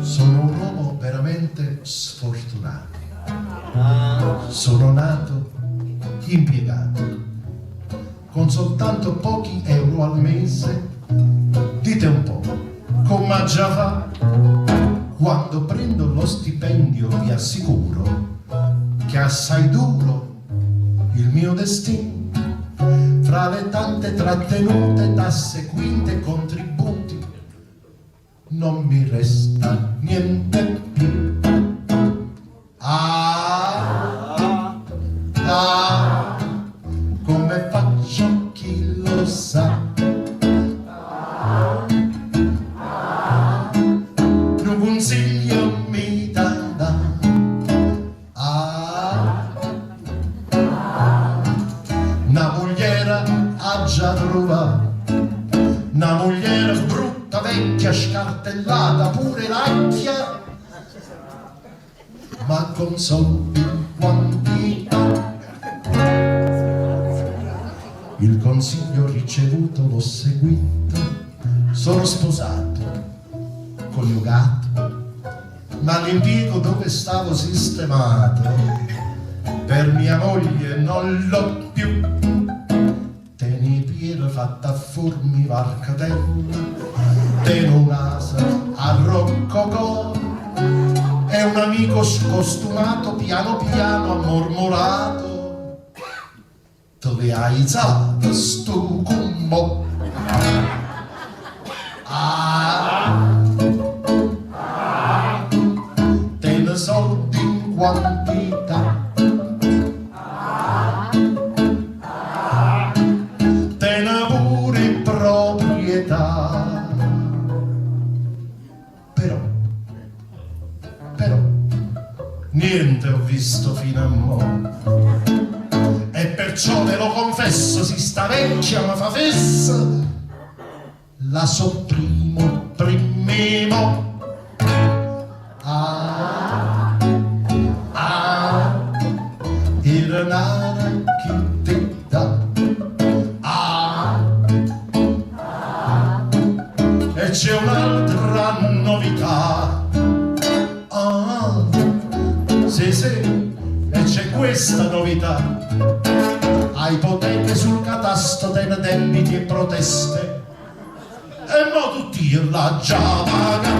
Sono un uomo veramente sfortunato. Sono nato impiegato, con soltanto pochi euro al mese. Dite un po', come già fa? Quando prendo lo stipendio vi assicuro che è assai duro il mio destino. Fra le tante trattenute, tasse, quinte e contributi, non mi resta niente più. Come faccio chi lo sa? Un consiglio mi dà. Una mogliera ha già trovato, una mogliera brutta, vecchia, scartellata, pure lacchia, ma con soldi in quantità. Il consiglio ricevuto l'ho seguito, sono sposato, coniugato, ma l'impiego dove stavo sistemato per mia moglie non l'ho più. Teni fatta a formi varcatella, teno un'asa a roccocò, e un amico scostumato piano piano ha mormorato: dove hai usato sto cummo? Te ne soldi in quantità, te ne pure in proprietà. Però, niente ho visto fino a mo'. E perciò ve lo confesso, si sta vecchia ma fa fessa, la sopprimo primemo. Il denaro chi ti dà. E c'è un'altra novità. Sì, e c'è questa novità: hai ipoteche sul catasto, te ne debiti e proteste, e mo tutti la già pagano.